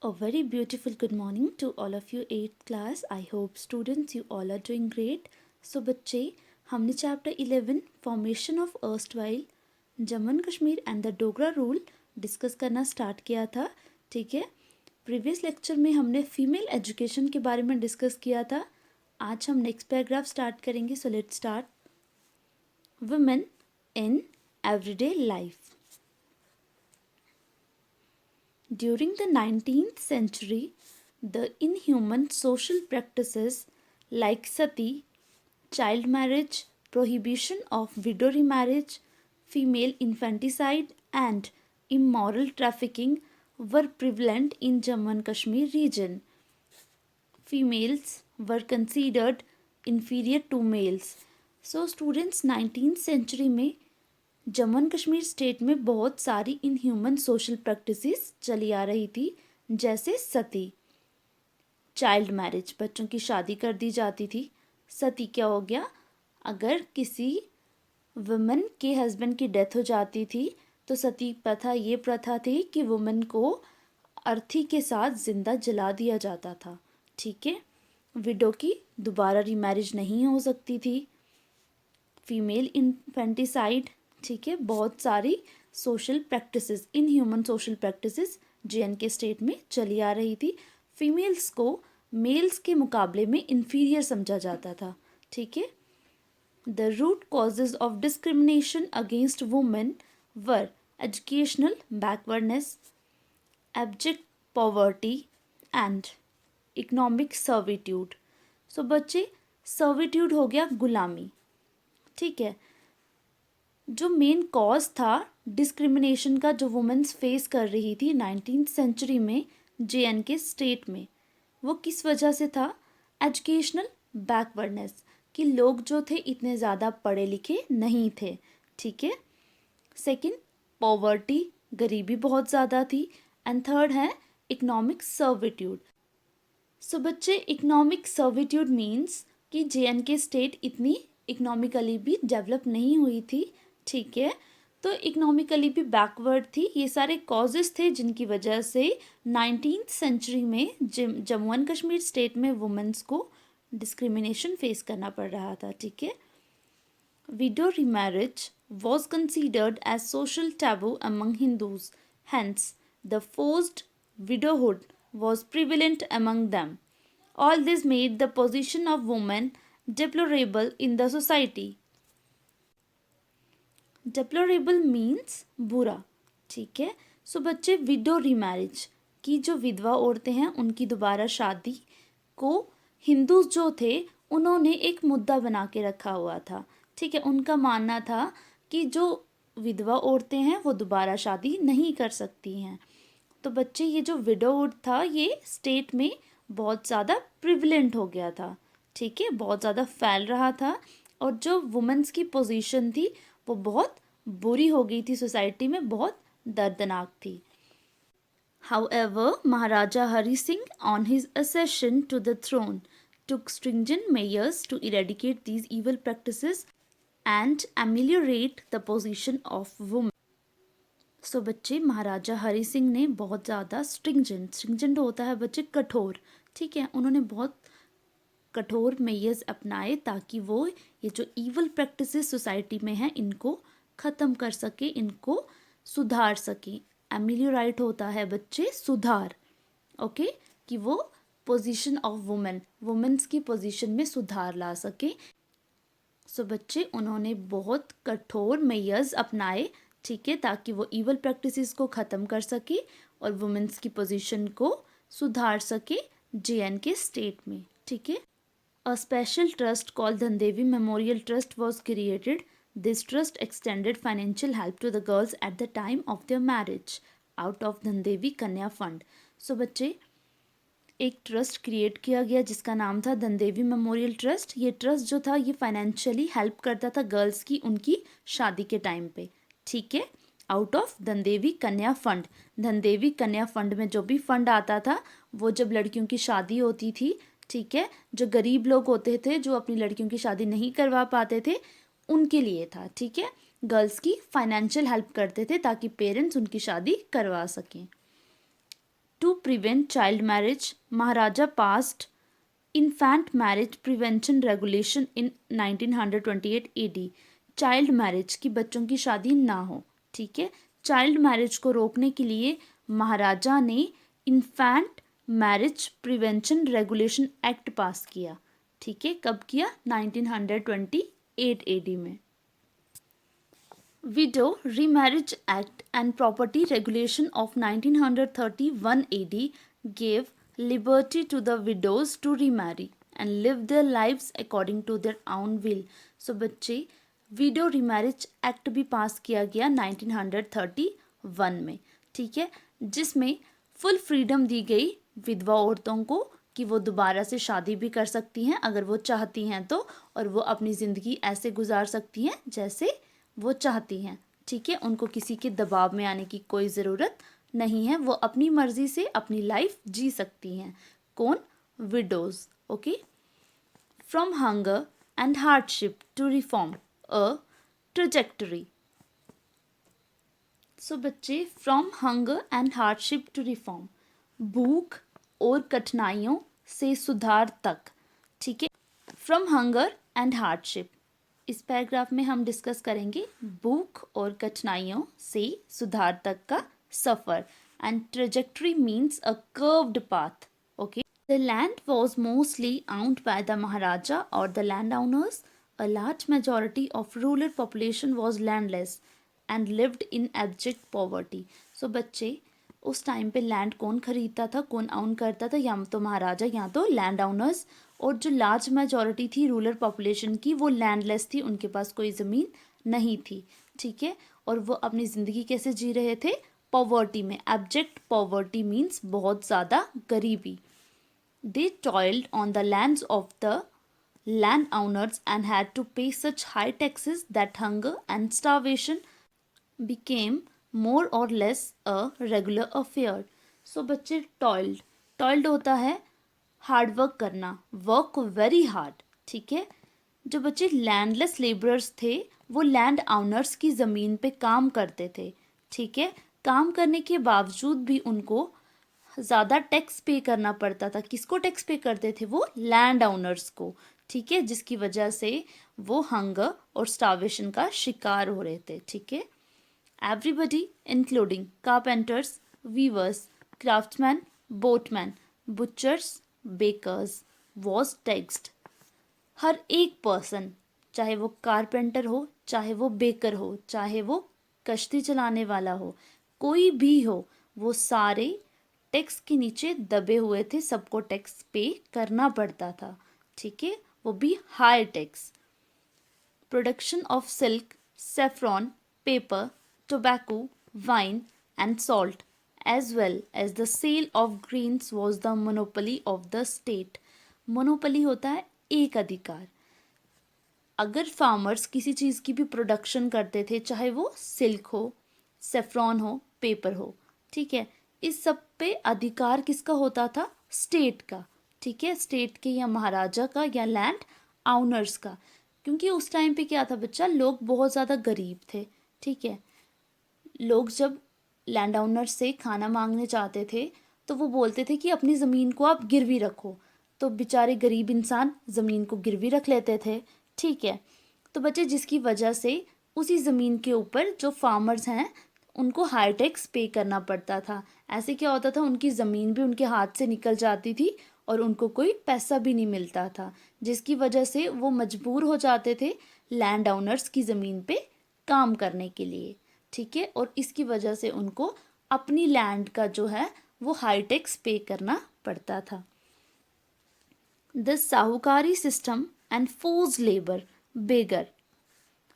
A very beautiful good morning to all of you 8th class. I hope students you all are doing great. So बच्चे हमने chapter 11 formation of erstwhile Jammu and Kashmir and the Dogra rule discuss करना start किया था. ठीक है, previous lecture में हमने female education के बारे में डिस्कस किया था. आज हम नेक्स्ट पैराग्राफ स्टार्ट करेंगे. So let's start. Women in everyday life. During the 19th century, the inhuman social practices like sati, child marriage, prohibition of widow remarriage, female infanticide, and immoral trafficking were prevalent in Jammu and Kashmir region. Females were considered inferior to males. So students 19th century में Jammu and Kashmir state में बहुत सारी inhuman social practices चली आ रही थी, जैसे सती, child marriage, बच्चों की शादी कर दी जाती थी. सती क्या हो गया? अगर किसी वुमेन के हस्बैंड की डेथ हो जाती थी तो सती प्रथा ये प्रथा थी कि वुमेन को अर्थी के साथ जिंदा जला दिया जाता था. ठीक है, विडो की दोबारा रीमैरिज नहीं हो सकती थी. फीमेल इन्फेंटिसाइड, ठीक है, बहुत सारी social practices, inhuman social practices JNK state में चली आ रही थी. फीमेल्स को मेल्स के मुकाबले में इन्फीरियर समझा जाता था. ठीक है, the root causes of discrimination against women were educational backwardness, abject poverty and economic servitude. So बच्चे, सर्विट्यूड हो गया गुलामी. ठीक है, जो मेन कॉज था डिस्क्रिमिनेशन का जो वुमेन्स फेस कर रही थी 19th सेंचुरी में JNK स्टेट में, वो किस वजह से था? एजुकेशनल बैकवर्डनेस, कि लोग जो थे इतने ज़्यादा पढ़े लिखे नहीं थे. ठीक है, सेकंड पॉवर्टी, गरीबी बहुत ज़्यादा थी. एंड थर्ड है इकोनॉमिक सर्विट्यूड. सो बच्चे, इकोनॉमिक सर्विट्यूड मीन्स कि JNK स्टेट इतनी इकोनॉमिकली भी डेवलप नहीं हुई थी. ठीक है, तो इकोनॉमिकली भी बैकवर्ड थी. ये सारे कॉजेस थे जिनकी वजह से 19th सेंचुरी में जम्मू एंड कश्मीर स्टेट में वुमेन्स को डिस्क्रिमिनेशन फेस करना पड़ रहा था. ठीक है, window remarriage was considered as social taboo among Hindus. Hence, the forced widowhood was prevalent among them. All this made the position of women deplorable in the society. Deplorable means बुरा. ठीक है, सो बच्चे, विडो रीमैरिज की जो विधवा औरतें हैं उनकी दोबारा शादी को हिंदूज जो थे उन्होंने एक मुद्दा बना के रखा हुआ था. ठीक है, उनका मानना था कि जो विधवा औरतें हैं वो दोबारा शादी नहीं कर सकती हैं. तो बच्चे, ये जो विडोहुड था ये स्टेट में बहुत ज़्यादा प्रिवलेंट हो गया था. ठीक है, बहुत ज़्यादा फैल रहा था और जो वुमेन्स की पोजीशन थी वो बहुत बुरी हो गई थी, सोसाइटी में बहुत दर्दनाक थी. However, Maharaja Hari Singh, on his accession to the throne, took stringent measures to eradicate these evil practices and ameliorate the position of women. सो बच्चे, महाराजा हरि सिंह ने बहुत ज़्यादा स्ट्रिंजेंट होता है बच्चे कठोर. ठीक है, उन्होंने बहुत कठोर मेयर्स अपनाए ताकि वो ये जो ईवल प्रैक्टिसेस सोसाइटी में हैं इनको ख़त्म कर सके, इनको सुधार सके. एमिलियोरेट होता है बच्चे सुधार. ओके, कि वो पोजीशन ऑफ वुमेन्स की पोजीशन में सुधार ला सके. सो बच्चे, उन्होंने बहुत कठोर मेयर्स अपनाए. ठीक है, ताकि वो ईवल प्रैक्टिसेस को ख़त्म कर सके और वुमेन्स की पोजीशन को सुधार सके JNK स्टेट में. ठीक है, A special trust called Dhandevi Memorial Trust was created. This trust extended financial help to the girls at the time of their marriage out of Dhandevi Kanya Fund. So बच्चे, एक trust create किया गया जिसका नाम था धनदेवी memorial trust. ये trust जो था ये फाइनेंशियली हेल्प करता था गर्ल्स की उनकी शादी के टाइम पे. ठीक है, आउट ऑफ धनदेवी कन्या फंड. धनदेवी कन्या फंड में जो भी फंड आता था वो जब लड़कियों की शादी होती थी, ठीक है, जो गरीब लोग होते थे जो अपनी लड़कियों की शादी नहीं करवा पाते थे उनके लिए था. ठीक है, गर्ल्स की फाइनेंशियल हेल्प करते थे ताकि पेरेंट्स उनकी शादी करवा सकें. To prevent child marriage, Maharaja passed infant marriage prevention regulation in 1928 AD. Child marriage की बच्चों की शादी ना हो, ठीक है, चाइल्ड मैरिज को रोकने के लिए महाराजा ने infant marriage prevention regulation act पास किया, ठीक है, कब किया? 1928 AD में. Widow Remarriage Act and Property Regulation of 1931 AD gave liberty to the widows to remarry and live their lives according to their own will. So बच्चे window remarriage act भी पास किया गया 1931 में, ठीक है, जिसमें फुल फ्रीडम दी गई विधवा औरतों को कि वो दोबारा से शादी भी कर सकती हैं अगर वो चाहती हैं तो, और वो अपनी ज़िंदगी ऐसे गुजार सकती हैं जैसे वो चाहती हैं, ठीक है, उनको किसी के दबाव में आने की कोई ज़रूरत नहीं है, वो अपनी मर्ज़ी से अपनी लाइफ जी सकती हैं. कौन? Widows. Okay. From hunger and hardship to reform a trajectory. So बच्चे, from hunger and hardship to reform, भूख और कठिनाइयों से सुधार तक, ठीक है. फ्रॉम हंगर एंड हार्डशिप, इस पैराग्राफ में हम डिस्कस करेंगे भूख और कठिनाइयों से सुधार तक का सफ़र. And trajectory means a curved path. Okay. The land was mostly owned by the Maharaja or the landowners. A large majority of rural population was landless and lived in abject poverty. So बच्चे, उस time पे land कौन खरीदता था, कौन आउन करता था? या तो महाराजा या तो लैंड ओनर्स. और जो लार्ज मेजॉरिटी थी रूरल पॉपुलेशन की वो लैंडलेस थी, उनके पास कोई ज़मीन नहीं थी, ठीक है, और वो अपनी ज़िंदगी कैसे जी रहे थे? पॉवर्टी में. एब्जेक्ट पॉवर्टी मीन्स बहुत ज़्यादा गरीबी. They toiled on the lands of the landowners and had to pay such high taxes that hunger and starvation became more or less a regular affair. So बच्चे, toiled होता है hard work करना, work very hard, ठीक है. जो बच्चे landless labourers थे वो लैंड ओनर्स की ज़मीन पे काम करते थे, ठीक है, काम करने के बावजूद भी उनको ज़्यादा टैक्स पे करना पड़ता था. किसको टैक्स पे करते थे? वो लैंड ओनर्स को, ठीक है, जिसकी वजह से वो हंगर और स्टार्वेशन का शिकार हो रहे थे, ठीक है. Everybody including carpenters, weavers, craftsman, boatman, butchers, bakers was taxed. हर एक पर्सन, चाहे वो कारपेंटर हो, चाहे वो बेकर हो, चाहे वो कश्ती चलाने वाला हो, कोई भी हो, वो सारे टैक्स के नीचे दबे हुए थे, सबको टैक्स पे करना पड़ता था, ठीक है, वो भी high tax. Production of silk, saffron, paper, tobacco, wine and salt as well as the sale of grains was the monopoly of the state. Monopoly होता है एक अधिकार. अगर फार्मर्स किसी चीज़ की भी प्रोडक्शन करते थे, चाहे वो सिल्क हो, सेफ्रॉन हो, पेपर हो, ठीक है, इस सब पे अधिकार किसका होता था? स्टेट का, ठीक है, स्टेट के या महाराजा का या लैंड ओनर्स का. क्योंकि उस टाइम पे क्या था बच्चा, लोग बहुत ज़्यादा गरीब थे, ठीक है. लोग जब लैंड ओनर्स से खाना मांगने चाहते थे तो वो बोलते थे कि अपनी ज़मीन को आप गिरवी रखो, तो बेचारे गरीब इंसान ज़मीन को गिरवी रख लेते थे, ठीक है. तो बच्चे, जिसकी वजह से उसी ज़मीन के ऊपर जो फार्मर्स हैं उनको हाई टैक्स पे करना पड़ता था. ऐसे क्या होता था, उनकी ज़मीन भी उनके हाथ से निकल जाती थी और उनको कोई पैसा भी नहीं मिलता था, जिसकी वजह से वो मजबूर हो जाते थे लैंड ओनर्स की ज़मीन पे काम करने के लिए, ठीक है, और इसकी वजह से उनको अपनी लैंड का जो है वो हाई टैक्स पे करना पड़ता था. The sahukari system and force labour, begar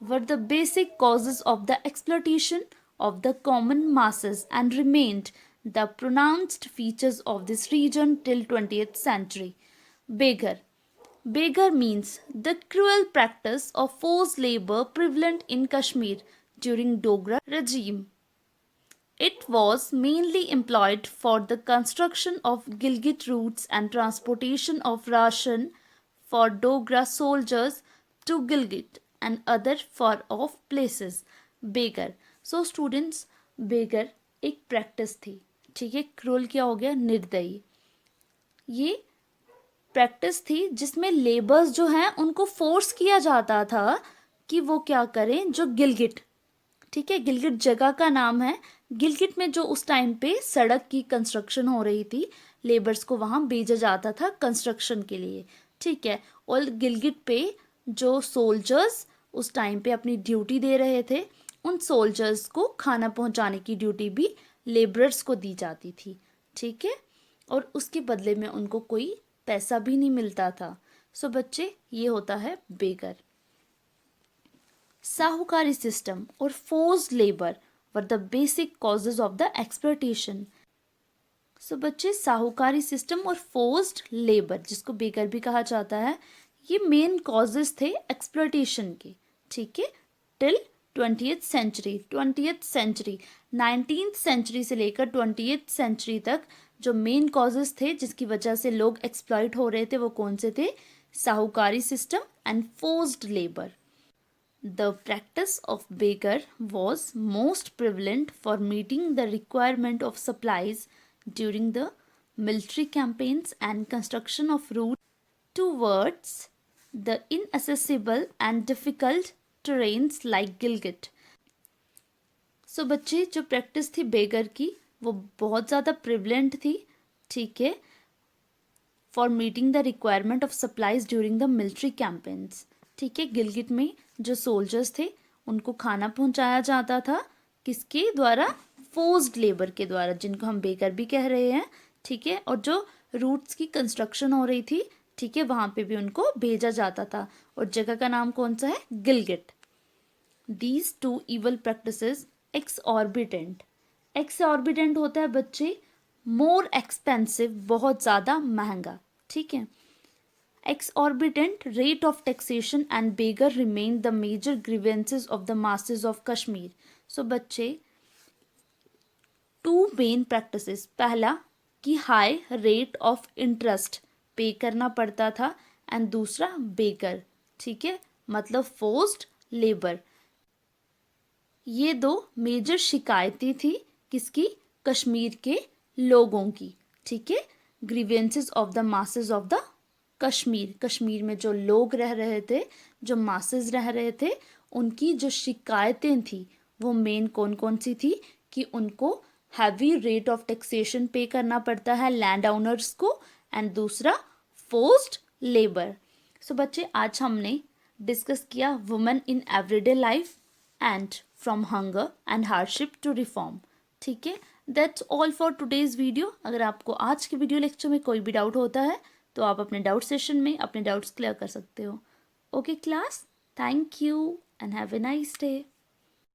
were the basic causes of the exploitation of the common masses and remained the pronounced features of this region till 20th century. Beggar. Beggar means the cruel practice of forced labor prevalent in Kashmir during Dogra regime. It was mainly employed for the construction of Gilgit routes and transportation of ration for Dogra soldiers to Gilgit and other far off places. Beggar. So students, बेगर एक practice थी, ठीक है, cruel क्या हो गया, निर्दयी। ये practice थी जिसमें लेबर्स जो हैं उनको फोर्स किया जाता था कि वो क्या करें, जो गिलगिट, ठीक है, गिलगिट जगह का नाम है, गिलगिट में जो उस टाइम पे सड़क की कंस्ट्रक्शन हो रही थी, लेबर्स को वहाँ भेजा जाता था कंस्ट्रक्शन के लिए, ठीक है। और गिलगिट पे जो सोल्जर्स उस टाइम पे अपनी ड्यूटी दे रहे थे, उन सोल्जर्स को खाना पहुँचाने की ड्यूटी भी लेबरर्स को दी जाती थी, ठीक है, और उसके बदले में उनको कोई पैसा भी नहीं मिलता था। सो बच्चे, ये होता है बेगर। साहूकारी सिस्टम और forced labour were the basic causes of the exploitation. So बच्चे, साहूकारी सिस्टम और फोर्स्ड लेबर, जिसको बेगर भी कहा जाता है, ये मेन कॉजेज थे एक्सप्लॉयटेशन के, ठीक है, till 20th century. 20th century, 19th century से लेकर 20th सेंचुरी तक जो मेन कॉजेज थे जिसकी वजह से लोग एक्सप्लॉइट हो रहे थे, वो कौन से थे, sahukari system and forced labour. The practice of beggar was most prevalent for meeting the requirement of supplies during the military campaigns and construction of routes towards the inaccessible and difficult terrains like Gilgit. So बच्चे, जो practice थी बेगर की वो बहुत ज़्यादा prevalent थी, ठीक है, for meeting the requirement of supplies during the military campaigns, ठीक है। गिलगिट में जो सोल्जर्स थे उनको खाना पहुंचाया जाता था, किसके द्वारा, फोर्स्ड लेबर के द्वारा, जिनको हम बेकर भी कह रहे हैं, ठीक है। और जो रूट्स की कंस्ट्रक्शन हो रही थी, ठीक है, वहाँ पे भी उनको भेजा जाता था, और जगह का नाम कौन सा है, Gilgit. These two evil practices exorbitant. Exorbitant होता है बच्चे मोर एक्सपेंसिव, बहुत ज़्यादा महंगा, ठीक है। Exorbitant rate of taxation and beggar remain the major grievances of the masses of Kashmir. So बच्चे, two main practices, पहला कि high rate of interest पे करना पड़ता था, एंड दूसरा beggar, ठीक है, मतलब forced labor। ये दो मेजर शिकायतें थी किसकी, कश्मीर के लोगों की, ठीक है, grievances of the masses of the Kashmir. Kashmir में जो लोग रह रहे थे, जो मासेस रह रहे थे, उनकी जो शिकायतें थी वो मेन कौन कौन सी थी, कि उनको हैवी रेट ऑफ टैक्सेशन पे करना पड़ता है लैंड ओनर्स को, एंड दूसरा फोर्स्ड लेबर। सो बच्चे, आज हमने डिस्कस किया women in everyday life and from hunger and hardship to reform, ठीक है। That's all for today's video. अगर आपको आज के वीडियो लेक्चर में कोई भी डाउट होता है तो आप अपने डाउट सेशन में अपने डाउट्स क्लियर कर सकते हो। Okay class, thank you and have a nice day.